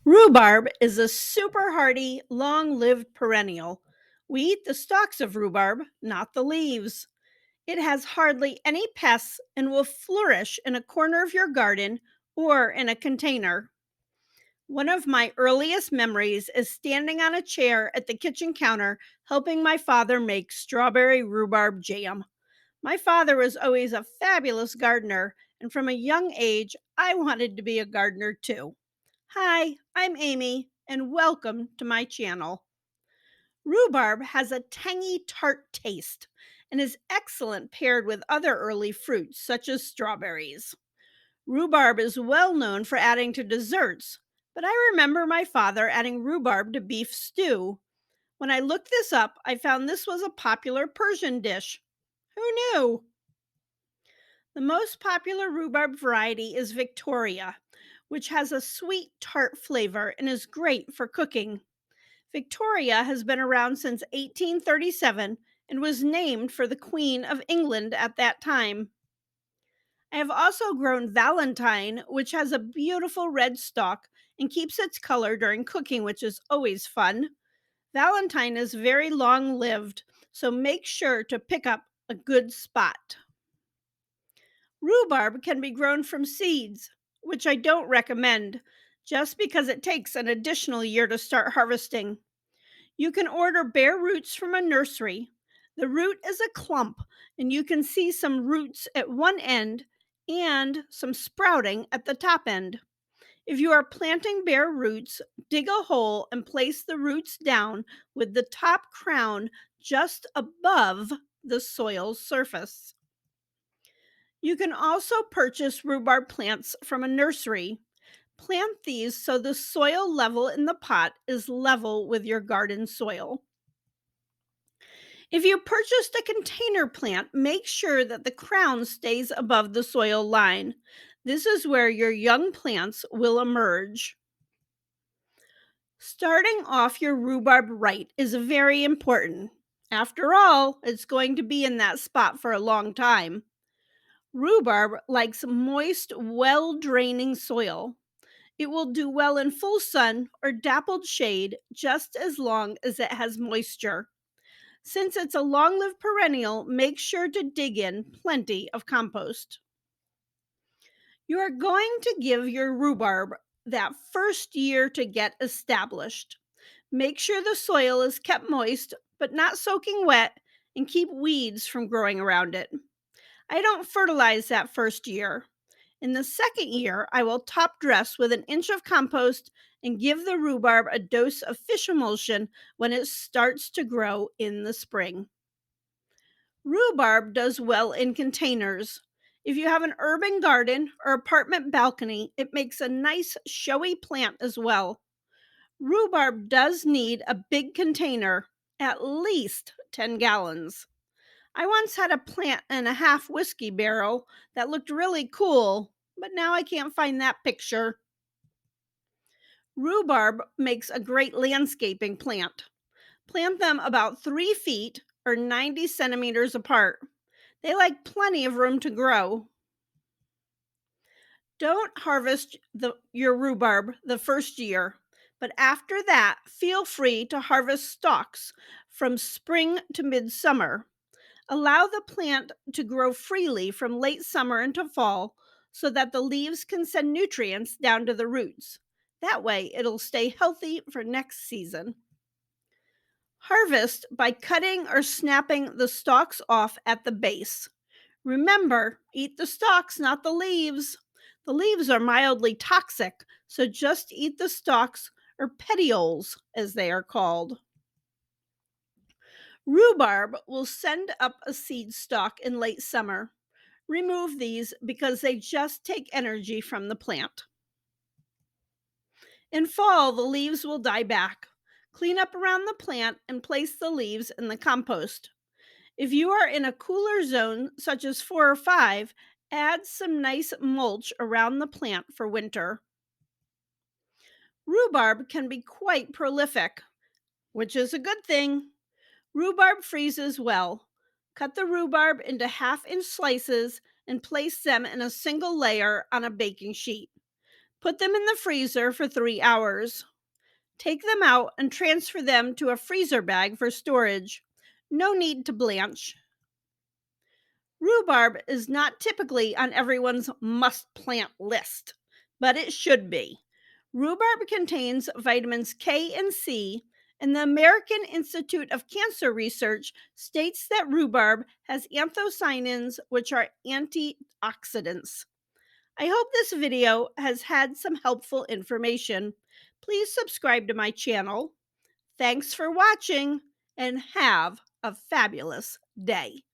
Rhubarb is a super hardy, long lived perennial. We eat the stalks of rhubarb, not the leaves. It has hardly any pests and will flourish in a corner of your garden or in a container. One of my earliest memories is standing on a chair at the kitchen counter helping my father make strawberry rhubarb jam. My father was always a fabulous gardener, and from a young age, I wanted to be a gardener too. Hi, I'm Amy, and welcome to my channel. Rhubarb has a tangy, tart taste and is excellent paired with other early fruits such as strawberries. Rhubarb is well known for adding to desserts, but I remember my father adding rhubarb to beef stew. When I looked this up, I found this was a popular Persian dish. Who knew? The most popular rhubarb variety is Victoria, which has a sweet tart flavor and is great for cooking. Victoria has been around since 1837 and was named for the Queen of England at that time. I have also grown Valentine, which has a beautiful red stalk and keeps its color during cooking, which is always fun. Valentine is very long lived, so make sure to pick up a good spot. Rhubarb can be grown from seeds, which I don't recommend, just because it takes an additional year to start harvesting. You can order bare roots from a nursery. The root is a clump, and you can see some roots at one end and some sprouting at the top end. If you are planting bare roots, dig a hole and place the roots down with the top crown just above the soil's surface. You can also purchase rhubarb plants from a nursery. Plant these so the soil level in the pot is level with your garden soil. If you purchased a container plant, make sure that the crown stays above the soil line. This is where your young plants will emerge. Starting off your rhubarb right is very important. After all, it's going to be in that spot for a long time. Rhubarb likes moist, well draining soil. It will do well in full sun or dappled shade just as long as it has moisture. Since it's a long lived perennial, make sure to dig in plenty of compost. You are going to give your rhubarb that first year to get established. Make sure the soil is kept moist but not soaking wet, and keep weeds from growing around it. I don't fertilize that first year. In the second year, I will top dress with an inch of compost and give the rhubarb a dose of fish emulsion when it starts to grow in the spring. Rhubarb does well in containers. If you have an urban garden or apartment balcony, it makes a nice, showy plant as well. Rhubarb does need a big container, at least 10 gallons. I once had a plant in a half whiskey barrel that looked really cool, but now I can't find that picture. Rhubarb makes a great landscaping plant. Plant them about 3 feet or 90 centimeters apart. They like plenty of room to grow. Don't harvest your rhubarb the first year, but after that, feel free to harvest stalks from spring to midsummer. Allow the plant to grow freely from late summer into fall so that the leaves can send nutrients down to the roots. That way, it'll stay healthy for next season. Harvest by cutting or snapping the stalks off at the base. Remember, eat the stalks, not the leaves. The leaves are mildly toxic, so just eat the stalks or petioles, as they are called. Rhubarb will send up a seed stalk in late summer. Remove these because they just take energy from the plant. In fall, the leaves will die back. Clean up around the plant and place the leaves in the compost. If you are in a cooler zone, such as 4 or 5, add some nice mulch around the plant for winter. Rhubarb can be quite prolific, which is a good thing. Rhubarb freezes well. Cut the rhubarb into half-inch slices and place them in a single layer on a baking sheet. Put them in the freezer for 3 hours. Take them out and transfer them to a freezer bag for storage. No need to blanch. Rhubarb is not typically on everyone's must plant list, but it should be. Rhubarb contains vitamins K and C, and the American Institute of Cancer Research states that rhubarb has anthocyanins, which are antioxidants. I hope this video has had some helpful information. Please subscribe to my channel. Thanks for watching and have a fabulous day.